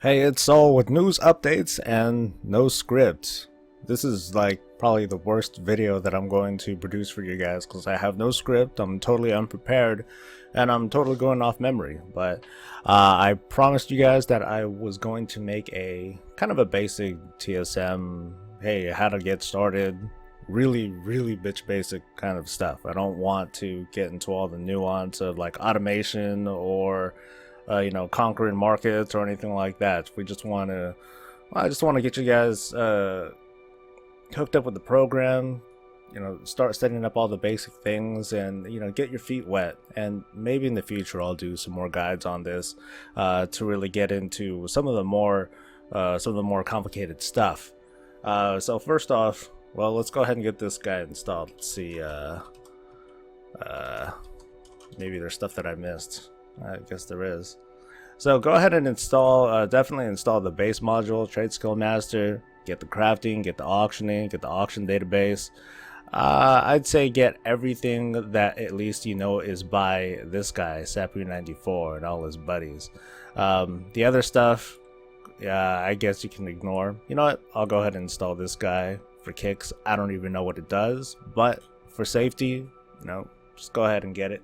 Hey, it's Sol with news updates and no script. This is like probably the worst video that I'm going to produce for you guys because I have no script, I'm totally unprepared, and I'm totally going off memory. But I promised you guys that I was going to make a kind of a basic TSM, hey, how to get started, really bitch basic kind of stuff. I don't want to get into all the nuance of like automation or conquering markets or anything like that. We just want to, I just want to get you guys hooked up with the program, start setting up all the basic things and, get your feet wet. And maybe in the future, I'll do some more guides on this to really get into some of the more complicated stuff. So first off, well, let's go ahead and get this guy installed. Let's see, maybe there's stuff that I missed. I guess there is. So go ahead and install, definitely install the base module, TradeSkillMaster, get the crafting, get the auctioning, get the auction database. I'd say get everything that at least is by this guy, Sapu94, and all his buddies. The other stuff, I guess you can ignore. You know what? I'll go ahead and install this guy for kicks. I don't even know what it does, but for safety, just go ahead and get it.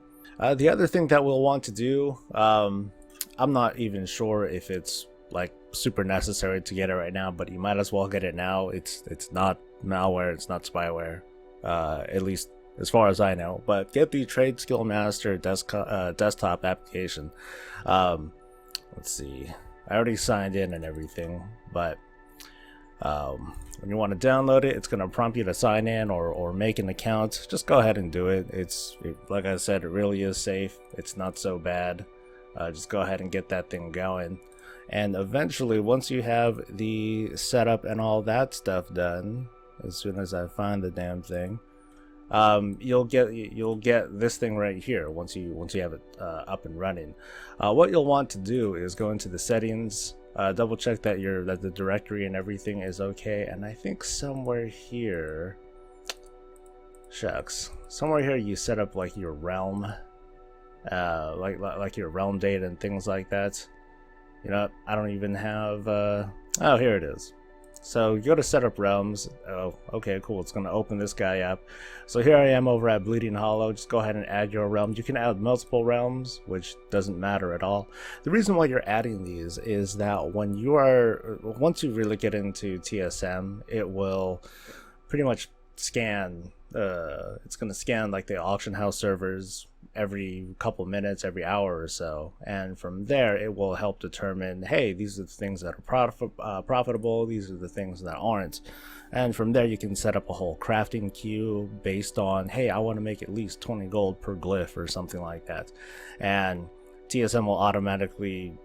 The other thing that we'll want to do, I'm not even sure if it's like super necessary to get it right now, but you might as well get it now. It's not malware, it's not spyware, at least as far as I know. But get the TradeSkillMaster desktop application. Let's see, I already signed in and everything, but when you want to download it, it's going to prompt you to sign in or make an account. Just go ahead and do it. Like I said, it really is safe. It's not so bad. Just go ahead and get that thing going. And eventually, once you have the setup and all that stuff done, as soon as I find the damn thing, you'll get this thing right here once you have it up and running. What you'll want to do is go into the settings. Double check that the directory and everything is okay, and I think somewhere here, somewhere here you set up like your realm, like your realm data and things like that. I don't even have. Oh, here it is. So you go to setup realms. Oh, okay, cool. It's gonna open this guy up. So here I am over at Bleeding Hollow. Just go ahead and add your realm. You can add multiple realms, which doesn't matter at all. The reason why you're adding these is that once you really get into TSM, it will pretty much scan. It's gonna scan like the auction house servers every couple minutes, every hour or so, and from there it will help determine, hey, these are the things that are profitable, these are the things that aren't, and from there you can set up a whole crafting queue based on, hey, I want to make at least 20 gold per glyph or something like that, and TSM will automatically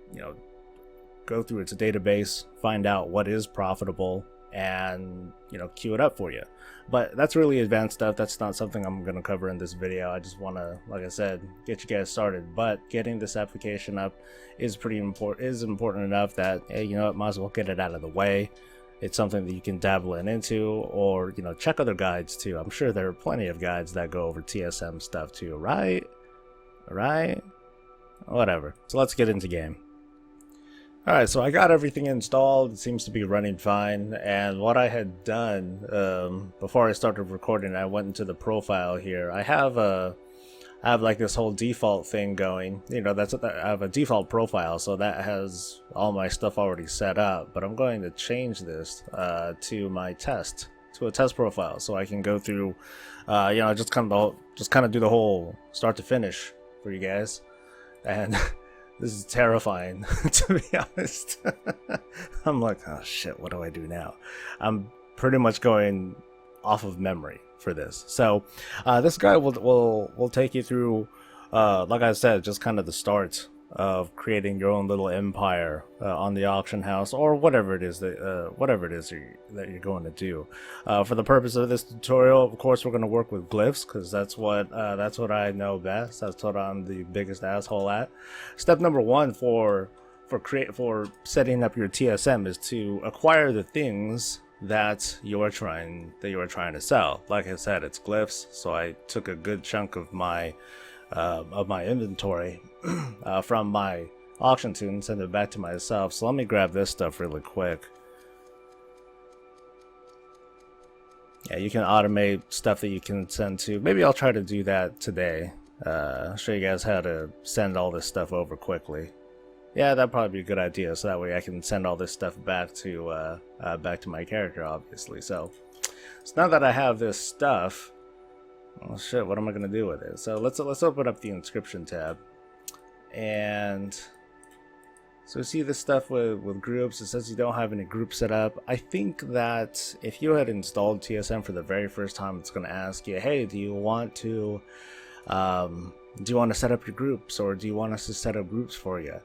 go through its database, find out what is profitable, and queue it up for you. But that's really advanced stuff. That's not something I'm going to cover in this video. I just want to, like I said, get you guys started. But getting this application up is important enough that, hey, might as well get it out of the way. It's something that you can dabble into, or check other guides too. I'm sure there are plenty of guides that go over TSM stuff too, right? Whatever. So let's get into game. Alright, so I got everything installed. It seems to be running fine, and what I had done before I started recording, I went into the profile here. I have like this whole default thing going. I have a default profile, so that has all my stuff already set up, but I'm going to change this to a test profile, so I can go through just kind of do the whole start to finish for you guys. And this is terrifying, to be honest. I'm like, oh shit, what do I do now? I'm pretty much going off of memory for this. So this guy will take you through, like I said, just kind of the start of creating your own little empire on the auction house, or whatever it is that you're going to do. For the purpose of this tutorial, of course, we're going to work with glyphs, because that's what I know best. That's what I'm the biggest asshole at. Step number one for setting up your TSM is to acquire the things that you are trying to sell. Like I said, it's glyphs, so I took a good chunk of my inventory from my auction to and send it back to myself. So let me grab this stuff really quick. Yeah, you can automate stuff that you can send to. Maybe I'll try to do that today. Show you guys how to send all this stuff over quickly. Yeah, that'd probably be a good idea. So that way I can send all this stuff back to my character, obviously. So now that I have this stuff, oh shit, what am I gonna do with it? So let's open up the inscription tab, and so see this stuff with groups. It says you don't have any groups set up. I think that if you had installed TSM for the very first time, it's going to ask you, hey, do you want to set up your groups, or do you want us to set up groups for you?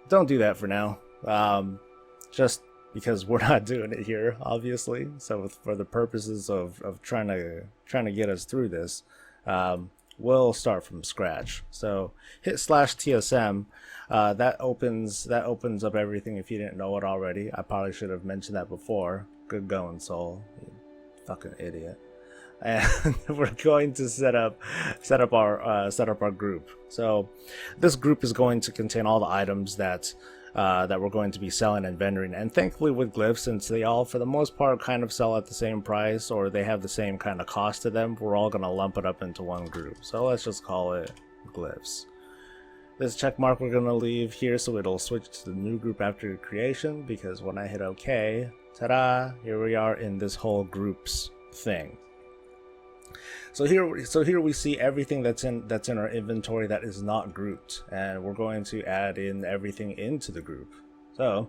Don't do that for now. Just because we're not doing it here, obviously. So for the purposes of trying to get us through this, we'll start from scratch. So hit /TSM. That opens up everything if you didn't know it already. I probably should have mentioned that before. Good going, Soul. You fucking idiot. And we're going to set up our group. So this group is going to contain all the items that we're going to be selling and vendoring. And thankfully with glyphs, since they all for the most part kind of sell at the same price, or they have the same kind of cost to them, we're all going to lump it up into one group. So let's just call it glyphs. This check mark we're going to leave here so it'll switch to the new group after creation, because when I hit OK, ta-da, here we are in this whole groups thing. So here we see everything that's in our inventory that is not grouped, and we're going to add in everything into the group. So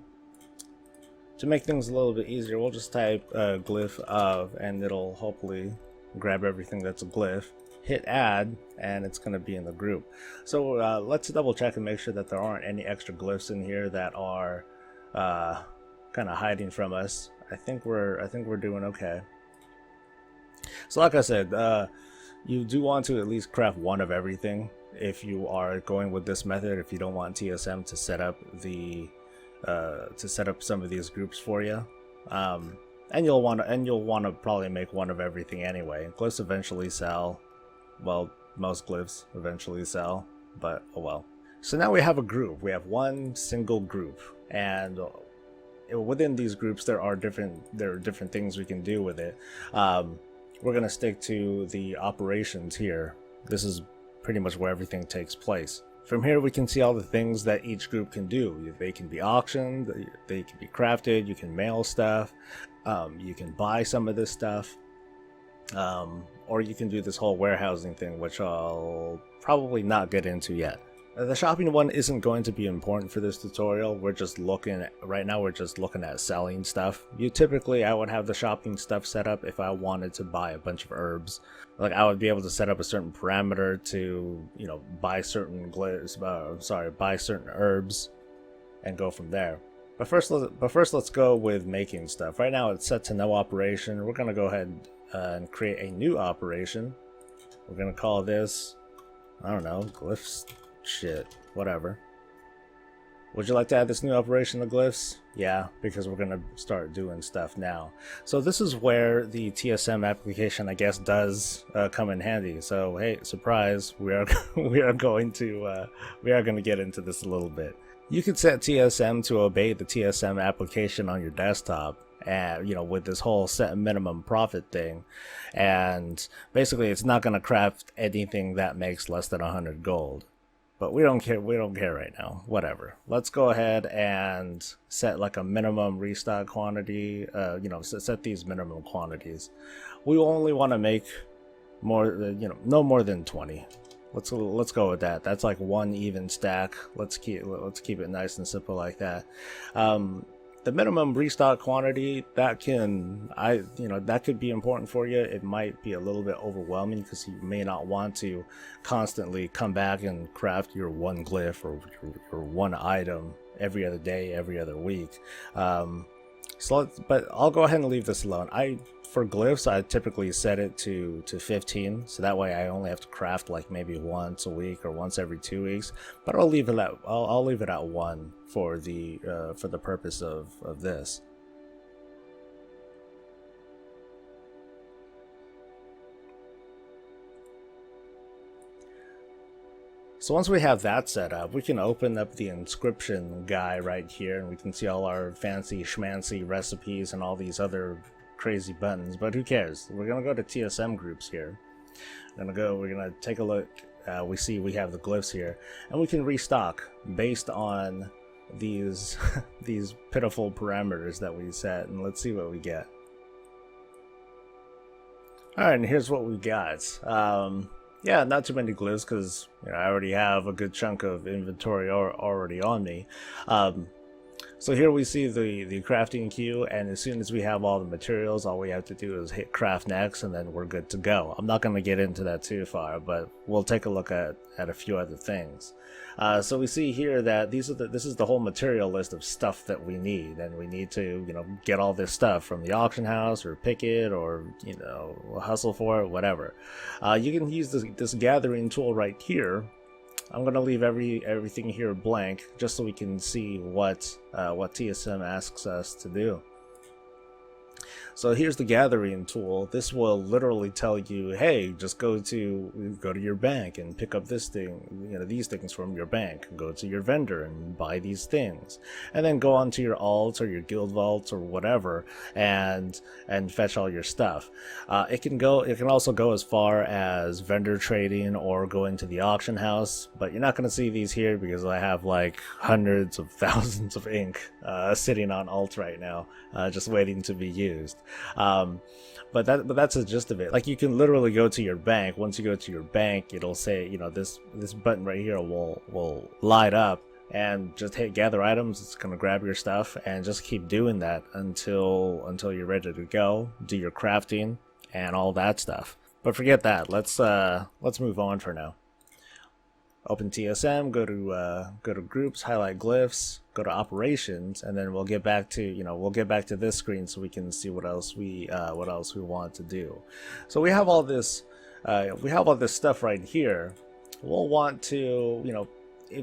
to make things a little bit easier, we'll just type glyph of, and it'll hopefully grab everything that's a glyph. Hit add, and it's going to be in the group. So let's double check and make sure that there aren't any extra glyphs in here that are kind of hiding from us. I think we're doing okay. So like I said, you do want to at least craft one of everything if you are going with this method, if you don't want TSM to set up some of these groups for you. And you'll want to probably make one of everything anyway. Glyphs eventually sell. Well, most glyphs eventually sell, but oh well. So now we have a group. We have one single group, and within these groups there are different things we can do with it. We're going to stick to the operations here. This is pretty much where everything takes place. From here we can see all the things that each group can do. They can be auctioned, they can be crafted, you can mail stuff, you can buy some of this stuff, or you can do this whole warehousing thing, which I'll probably not get into yet. The shopping one isn't going to be important for this tutorial. Right now we're just looking at selling stuff. I would have the shopping stuff set up if I wanted to buy a bunch of herbs. Like I would be able to set up a certain parameter to, buy certain buy certain herbs and go from there. But first let's go with making stuff. Right now it's set to no operation. We're going to go ahead and create a new operation. We're going to call this, I don't know, glyphs. Shit, whatever. Would you like to add this new operation to glyphs? Yeah, because we're gonna start doing stuff now. So this is where the TSM application, I guess, does come in handy. So hey, surprise, we are going to get into this a little bit. You could set TSM to obey the TSM application on your desktop, and with this whole set minimum profit thing, and basically it's not gonna craft anything that makes less than 100 gold. But we don't care right now. Whatever. Let's go ahead and set like a minimum restock quantity. Set these minimum quantities. We only want to make more, no more than 20. Let's go with that. That's like one even stack. Let's keep it nice and simple like that. The minimum restock quantity, that could be important for you. It might be a little bit overwhelming because you may not want to constantly come back and craft your one glyph or your one item every other day, every other week. But I'll go ahead and leave this alone. For glyphs, I typically set it to 15, so that way I only have to craft like maybe once a week or once every 2 weeks. But I'll leave it at 1 for the purpose of this. So once we have that set up, we can open up the inscription guy right here, and we can see all our fancy schmancy recipes and all these other crazy buttons, but who cares? We're gonna go to TSM groups here. We're gonna take a look. We see we have the glyphs here, and we can restock based on these these pitiful parameters that we set, and let's see what we get. Alright, and here's what we got. Yeah, not too many glyphs because I already have a good chunk of inventory already on me. So here we see the crafting queue, and as soon as we have all the materials, all we have to do is hit craft next, and then we're good to go. I'm not going to get into that too far, but we'll take a look at a few other things. So we see here that this is the whole material list of stuff that we need, and we need to get all this stuff from the auction house or pick it or hustle for it, whatever. You can use this gathering tool right here. I'm gonna leave everything here blank just so we can see what TSM asks us to do. So here's the gathering tool. This will literally tell you, hey, just go to your bank and pick up this thing, these things from your bank. Go to your vendor and buy these things, and then go onto your alt or your guild vault or whatever and fetch all your stuff. It can also go as far as vendor trading or go into the auction house, but you're not going to see these here because I have like hundreds of thousands of ink sitting on alt right now, just waiting to be used. But that's the gist of it. Like, you can literally go to your bank. Once you go to your bank, it'll say, this button right here will light up, and just hit gather items. It's gonna grab your stuff, and just keep doing that until you're ready to go, do your crafting and all that stuff. But forget that. Let's move on for now. Open TSM, go to groups, highlight glyphs, go to operations, and then we'll get back to this screen so we can see what else we want to do. So we have all this stuff right here. We'll want to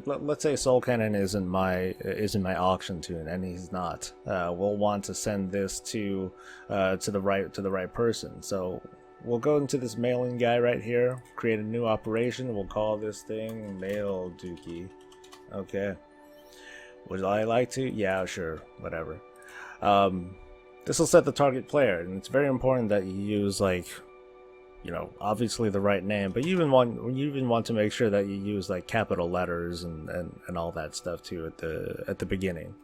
let's say Soul Cannon isn't my auction tune, and he's not. We'll want to send this to the right person. So we'll go into this mailing guy right here, create a new operation. We'll call this thing Mail Dookie. Okay. Would I like to? Yeah, sure, whatever. This will set the target player, and it's very important that you use obviously the right name, but you even want to make sure that you use like capital letters and all that stuff too at the beginning.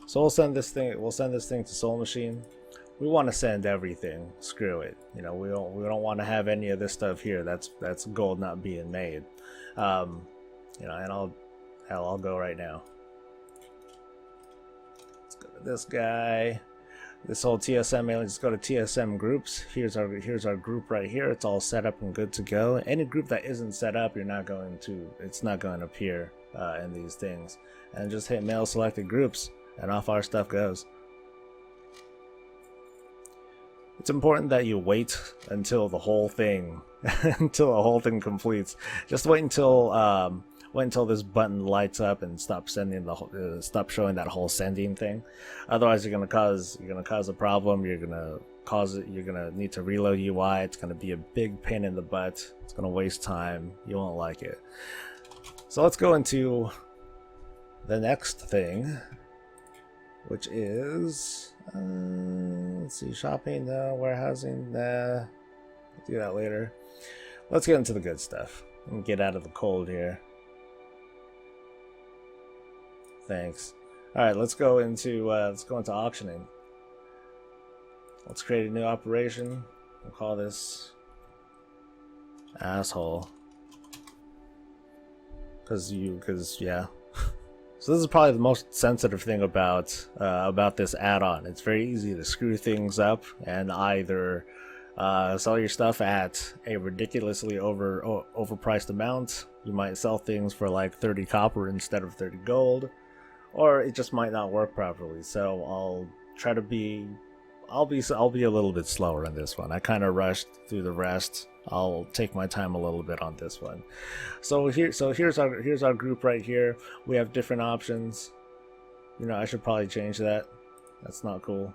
So we'll send this thing to Soul Machine. We want to send everything. Screw it. We don't want to have any of this stuff here. That's gold not being made. And I'll go right now. Let's go to this guy. This whole TSM mailing. Just go to TSM groups. Here's our group right here. It's all set up and good to go. Any group that isn't set up, it's not going to appear in these things. And just hit mail selected groups, and off our stuff goes. It's important that you wait until the whole thing completes. Just wait until this button lights up and stop showing that whole sending thing. Otherwise, you're gonna cause a problem. You're gonna need to reload UI. It's gonna be a big pain in the butt. It's gonna waste time. You won't like it. So let's go into the next thing, which is let's see, shopping, no, warehousing, nah. I'll do that later. Let's get into the good stuff and get out of the cold here. Thanks. All right, let's go into auctioning. Let's create a new operation. We'll call this asshole. Cause yeah. So this is probably the most sensitive thing about this add-on. It's very easy to screw things up and either sell your stuff at a ridiculously overpriced amount. You might sell things for like 30 copper instead of 30 gold, or it just might not work properly. So I'll be a little bit slower on this one. I kind of rushed through the rest. I'll take my time a little bit on this one. So here's our group right here. We have different options. I should probably change that. That's not cool.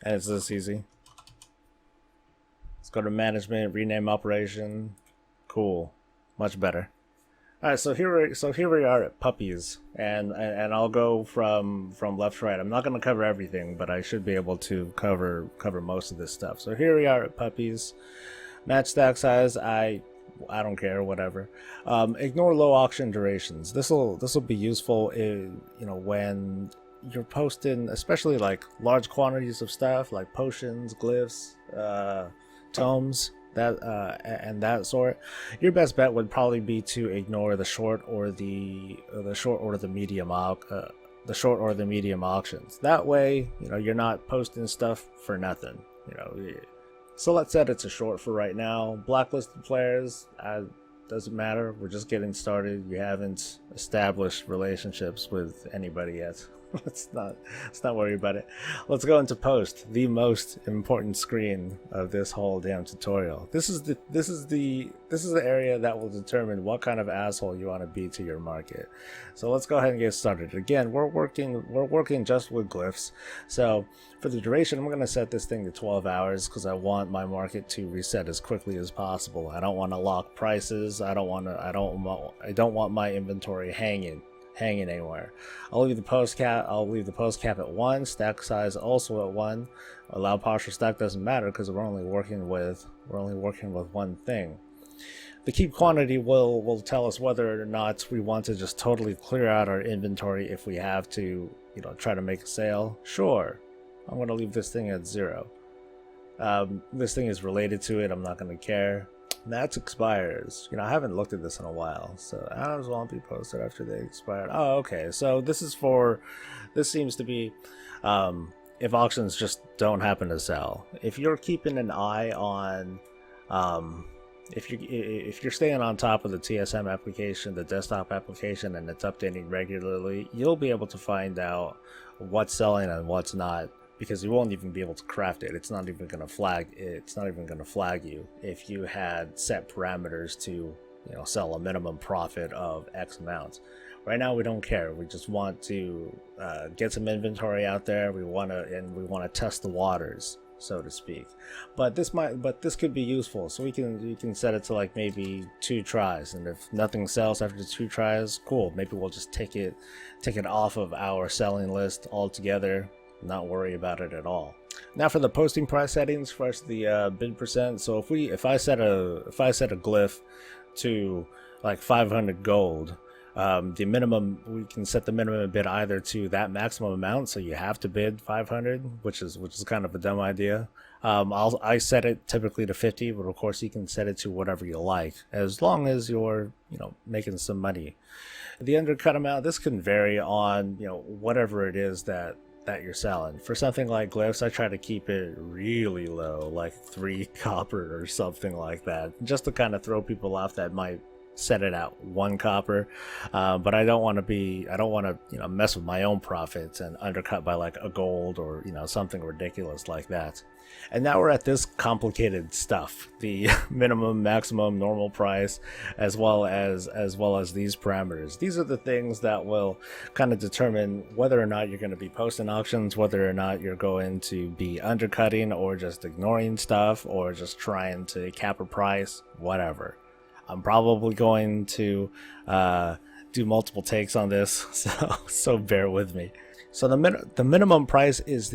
And it's this easy. go to management, rename operation. Cool, much better. All right, so here we are at puppies, and I'll go from left to right. I'm not going to cover everything, but I should be able to cover most of this stuff. So here we are at puppies. Match stack size. I don't care, whatever. Ignore low auction durations. This will be useful in, when you're posting, especially like large quantities of stuff like potions, glyphs, tomes, that and that sort. Your best bet would probably be to ignore the short or the medium auctions. That way, you're not posting stuff for nothing. So let's say it's a short for right now. Blacklisted players, doesn't matter. We're just getting started. You haven't established relationships with anybody yet. let's not worry about it. Let's go into post, the most important screen of this whole damn tutorial. This is the area that will determine what kind of asshole you want to be to your market. So let's go ahead and get started. Again, we're working just with glyphs. So for the duration, I'm going to set this thing to 12 hours because I want my market to reset as quickly as possible. I don't want to lock prices. I don't want my inventory hanging anywhere. I'll leave the post cap at 1, stack size also at 1. Allow partial stack doesn't matter because we're only working with one thing. The keep quantity will tell us whether or not we want to just totally clear out our inventory if we have to, try to make a sale. Sure, I'm going to leave this thing at 0. This thing is related to it. I'm not going to care. That expires. I haven't looked at this in a while. So addons won't be posted after they expired. Oh, okay. So this seems to be if auctions just don't happen to sell. If you're keeping an eye on, if you're staying on top of the TSM application, the desktop application, and it's updating regularly, you'll be able to find out what's selling and what's not. Because you won't even be able to craft it. It's not even going to flag you if you had set parameters to sell a minimum profit of X amount. Right now we don't care. We just want to get some inventory out there. We want to test the waters, so to speak. But this could be useful. So we can set it to like maybe 2 tries, and if nothing sells after 2 tries, cool. Maybe we'll just take it off of our selling list altogether. Not worry about it at all. Now for the posting price settings, first the bid percent. So if I set a glyph to like 500 gold, the minimum, we can set the minimum bid either to that maximum amount, so you have to bid 500, which is kind of a dumb idea. I set it typically to 50, but of course you can set it to whatever you like, as long as you're making some money. The undercut amount, this can vary on whatever it is that you're selling. For something like glyphs, I try to keep it really low, like 3 copper or something like that, just to kind of throw people off that might set it at 1 copper. But I don't want to mess with my own profits and undercut by like a gold or something ridiculous like that. And now we're at this complicated stuff, the minimum, maximum, normal price, as well as these parameters. These are the things that will kind of determine whether or not you're going to be posting auctions, whether or not you're going to be undercutting or just ignoring stuff or just trying to cap a price, whatever. I'm probably going to do multiple takes on this, so bear with me. So the minimum price is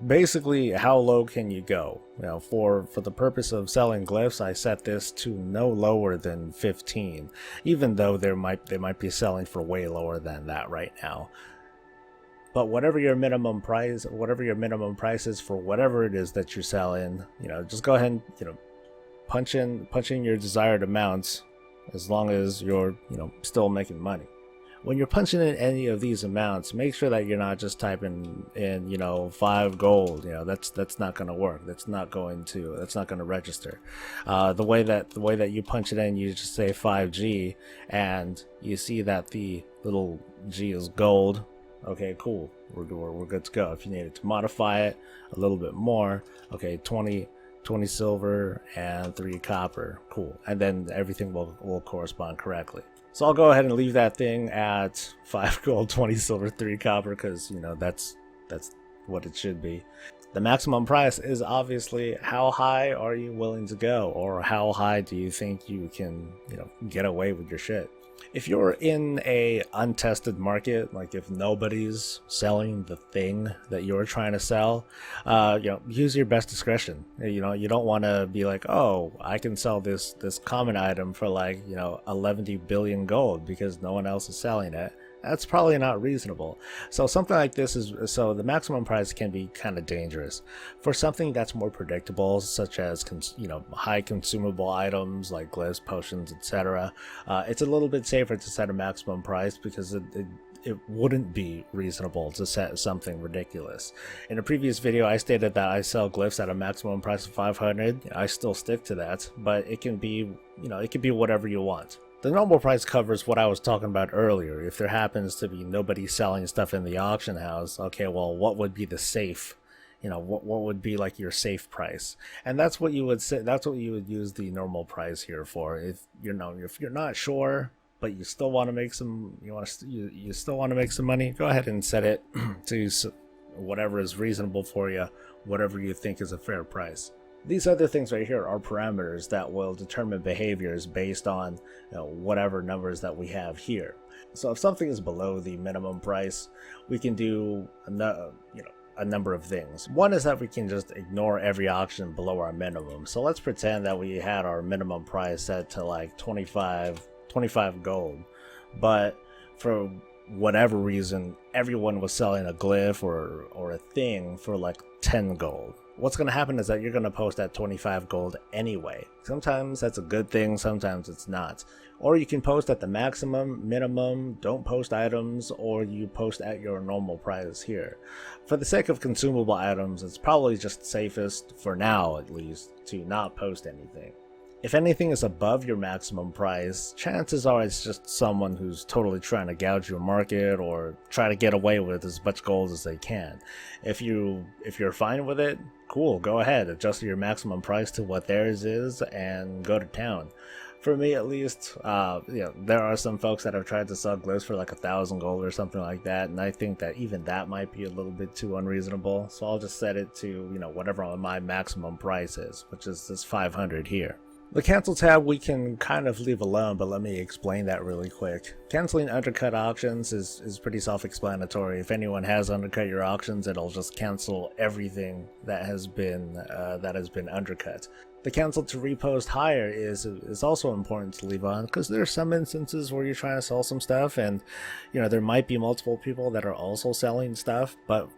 basically how low can you go. For the purpose of selling glyphs, I set this to no lower than 15, even though they might be selling for way lower than that right now. But whatever your minimum price is for whatever it is that you're selling, just go ahead and punch in your desired amounts, as long as you're still making money. When you're punching in any of these amounts, make sure that you're not just typing in 5 gold. That's not going to work. That's not going to register. The way that you punch it in, you just say 5G, and you see that the little G is gold. Okay, cool. We're good to go. If you needed to modify it a little bit more, okay, 20 silver and 3 copper. Cool. And then everything will correspond correctly. So I'll go ahead and leave that thing at 5 gold, 20 silver, 3 copper, because that's what it should be. The maximum price is obviously how high are you willing to go, or how high do you think you can, get away with your shit. If you're in a untested market, like if nobody's selling the thing that you're trying to sell, use your best discretion. You don't want to be like, oh, I can sell this common item for like 11 billion gold because no one else is selling it. That's probably not reasonable. So something like this so the maximum price can be kind of dangerous. For something that's more predictable, such as high consumable items like glyphs, potions, etc., it's a little bit safer to set a maximum price because it wouldn't be reasonable to set something ridiculous. In a previous video, I stated that I sell glyphs at a maximum price of 500. I still stick to that, but it can be, it can be whatever you want. The normal price covers what I was talking about earlier. If there happens to be nobody selling stuff in the auction house, okay, well, what would be the safe? What would be like your safe price? And that's what you would say. That's what you would use the normal price here for. If you're not sure, but you still want to make some, you still want to make some money, go ahead and set it to whatever is reasonable for you, whatever you think is a fair price. These other things right here are parameters that will determine behaviors based on whatever numbers that we have here. So if something is below the minimum price, we can do a number of things. One is that we can just ignore every auction below our minimum. So let's pretend that we had our minimum price set to like 25 gold, but for whatever reason everyone was selling a glyph or a thing for like 10 gold. What's going to happen is that you're going to post at 25 gold anyway. Sometimes that's a good thing, sometimes it's not. Or you can post at the maximum, minimum, don't post items, or you post at your normal price here. For the sake of consumable items, it's probably just safest, for now at least, to not post anything. If anything is above your maximum price, chances are it's just someone who's totally trying to gouge your market or try to get away with as much gold as they can. If you're fine with it, cool, go ahead, adjust your maximum price to what theirs is and go to town. For me at least, there are some folks that have tried to sell glyphs for like 1,000 gold or something like that, and I think that even that might be a little bit too unreasonable, so I'll just set it to whatever my maximum price is, which is this 500 here. The cancel tab we can kind of leave alone, but let me explain that really quick. Canceling undercut auctions is pretty self-explanatory. If anyone has undercut your auctions, it'll just cancel everything that has been undercut. The cancel to repost higher is also important to leave on, because there are some instances where you're trying to sell some stuff and there might be multiple people that are also selling stuff, but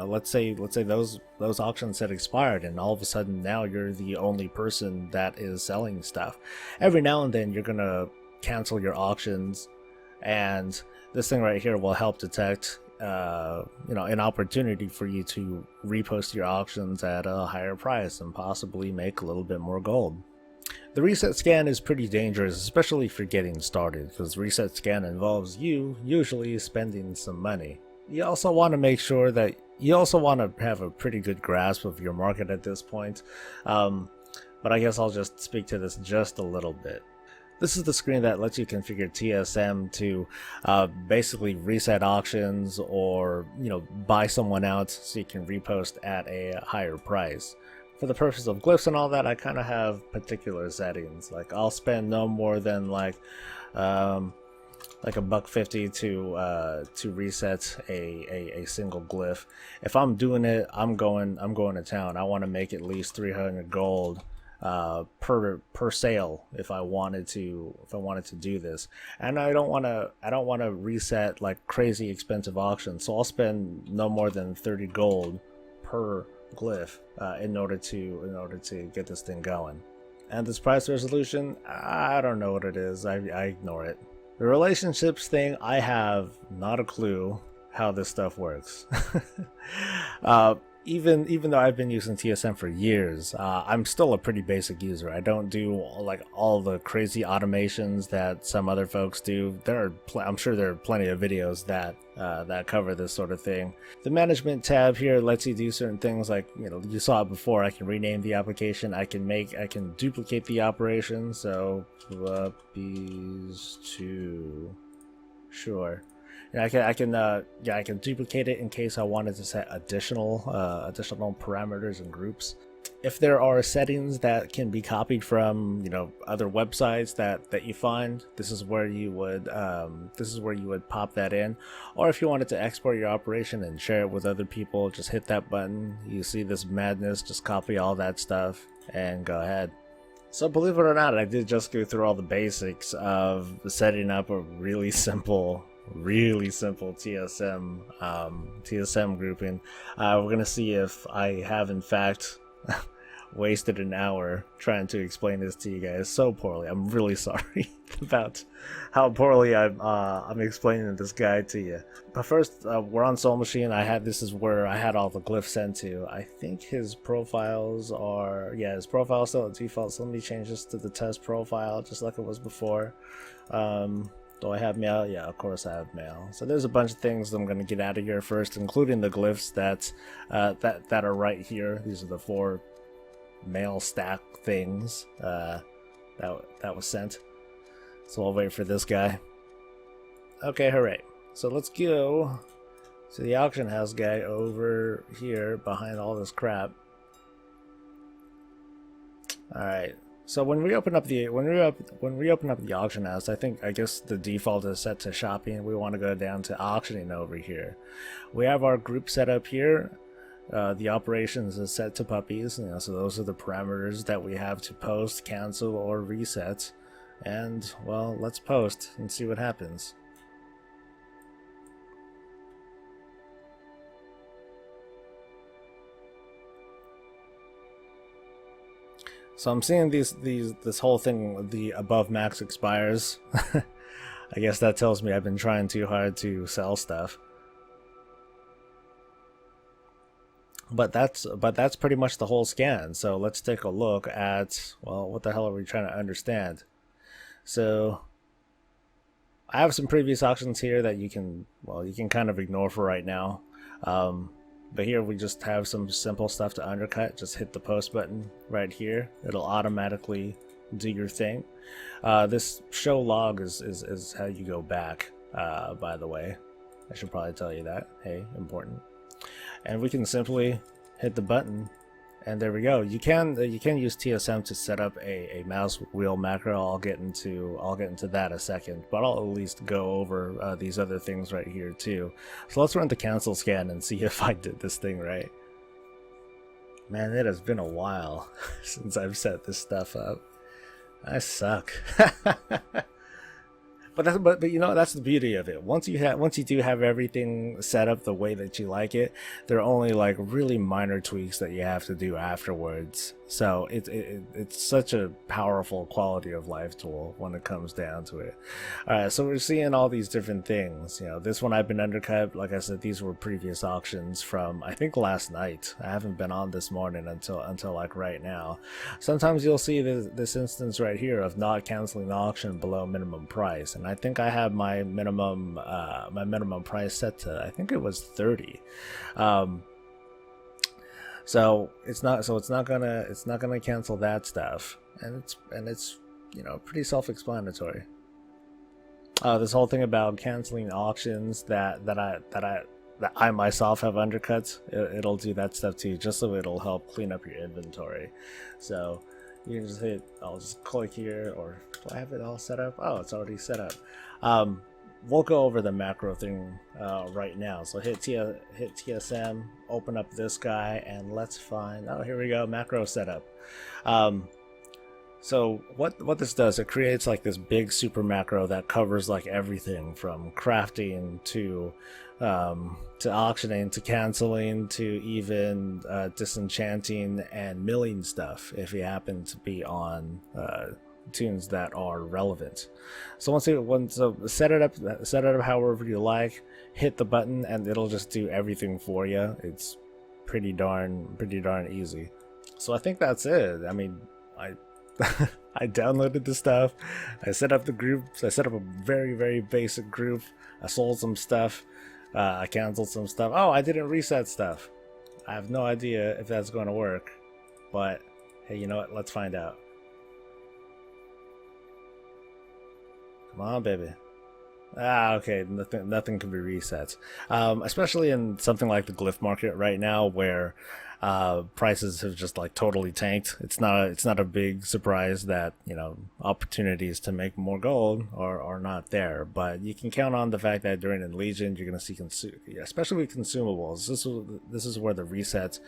let's say those auctions had expired and all of a sudden now you're the only person that is selling stuff. Every now and then you're gonna cancel your auctions, and this thing right here will help detect an opportunity for you to repost your auctions at a higher price and possibly make a little bit more gold. The reset scan is pretty dangerous, especially if you're getting started, because reset scan involves you usually spending some money. You also want to make sure that you also want to have a pretty good grasp of your market at this point, but I guess I'll just speak to this just a little bit. This is the screen that lets you configure TSM to basically reset auctions or buy someone out so you can repost at a higher price. For the purpose of glyphs and all that, I kind of have particular settings. Like I'll spend no more than like $1.50 to reset a single glyph. If I'm doing it, I'm going to town. I want to make at least 300 gold per sale if I wanted to do this, and I don't want to reset like crazy expensive auctions, so I'll spend no more than 30 gold per glyph in order to get this thing going. And this price resolution, I don't know what it is. I ignore it. The relationships thing, I have not a clue how this stuff works. Even though I've been using TSM for years, I'm still a pretty basic user. I don't do like all the crazy automations that some other folks do. I'm sure there are plenty of videos that cover this sort of thing. The management tab here lets you do certain things, like you saw it before. I can rename the application. I can duplicate the operation. So puppies 2, sure. And I can duplicate it in case I wanted to set additional parameters and groups. If there are settings that can be copied from, you know, other websites that you find, this is where you would pop that in. Or if you wanted to export your operation and share it with other people, just hit that button. You see this madness, just copy all that stuff and go ahead. So believe it or not, I did just go through all the basics of setting up a really simple TSM grouping. We're gonna see if I have in fact wasted an hour trying to explain this to you guys so poorly. I'm really sorry about how poorly I'm explaining this guide to you. But first, we're on Soul Machine. This is where I had all the glyphs sent to. I think his profiles are, yeah, his profile is still at default. So let me change this to the test profile, just like it was before. Do I have mail? Yeah, of course I have mail. So there's a bunch of things I'm going to get out of here first, including the glyphs that are right here. These are the 4 mail stack things that was sent. So I'll wait for this guy. Okay, hooray. So let's go to the auction house guy over here behind all this crap. Alright. So when we open up the auction house, I guess the default is set to shopping. We want to go down to auctioning over here. We have our group set up here. The operations is set to puppies, you know, so those are the parameters that we have to post, cancel, or reset. And well, let's post and see what happens. So I'm seeing this whole thing, the above max expires. I guess that tells me I've been trying too hard to sell stuff. But that's pretty much the whole scan. So let's take a look at, well, what the hell are we trying to understand? So I have some previous auctions here that you can kind of ignore for right now. But here we just have some simple stuff to undercut. Just hit the post button right here. It'll automatically do your thing. This show log is how you go back, by the way. I should probably tell you that. Hey, important. And we can simply hit the button, and there we go. You can use TSM to set up a mouse wheel macro. I'll get into that in a second, but I'll at least go over these other things right here too. So let's run the cancel scan and see if I did this thing right. Man, it has been a while since I've set this stuff up. I suck. But you know, that's the beauty of it. Once you do have everything set up the way that you like it, there are only like really minor tweaks that you have to do afterwards. So it's such a powerful quality of life tool when it comes down to it. All right, so we're seeing all these different things. You know, this one I've been undercut. Like I said, these were previous auctions from I think last night. I haven't been on this morning until like right now. Sometimes you'll see this instance right here of not canceling the auction below minimum price, and I think I have my minimum price set to, I think it was 30. So it's not gonna cancel that stuff, and it's you know, pretty self-explanatory. This whole thing about canceling auctions that I myself have undercut, it'll do that stuff too, just so it'll help clean up your inventory. So you can just I'll just click here, or do I have it all set up? Oh, it's already set up. We'll go over the macro thing right now. So hit TSM, open up this guy, and let's find, oh, here we go, macro setup. So what this does, it creates like this big super macro that covers like everything from crafting to auctioning to canceling to even disenchanting and milling stuff if you happen to be on tunes that are relevant. So set it up however you like, hit the button, and it'll just do everything for you. It's pretty darn easy. So I think that's it. I mean, I downloaded the stuff, I set up the groups, I set up a very basic group, I sold some stuff, I canceled some stuff. Oh, I didn't reset stuff. I have no idea if that's going to work, but hey, you know what, let's find out. Come on, baby. Okay, nothing can be reset. Especially in something like the glyph market right now, where prices have just like totally tanked. It's not a big surprise that, you know, opportunities to make more gold are not there. But you can count on the fact that during a Legion, you're going to see especially with consumables. This is where the reset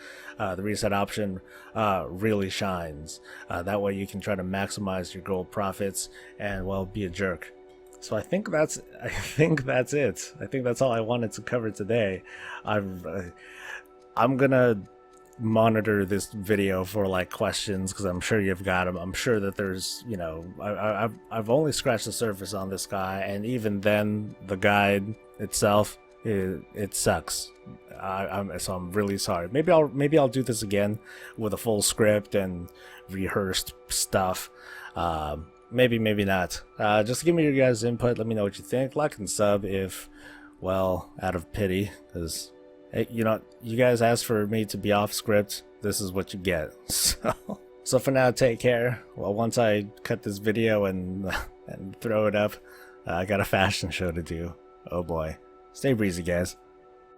option really shines. That way you can try to maximize your gold profits and, well, be a jerk. So I think that's it. I think that's all I wanted to cover today. I'm gonna monitor this video for like questions, because I'm sure you've got them. I'm sure that there's, you know, I've only scratched the surface on this guy, and even then the guide itself, it sucks. So I'm really sorry. Maybe I'll do this again with a full script and rehearsed stuff. Maybe not. Just give me your guys' input. Let me know what you think. Like and sub if, well, out of pity, because, you know, you guys asked for me to be off script. This is what you get. So for now, take care. Well, once I cut this video and throw it up, I got a fashion show to do. Oh boy. Stay breezy, guys.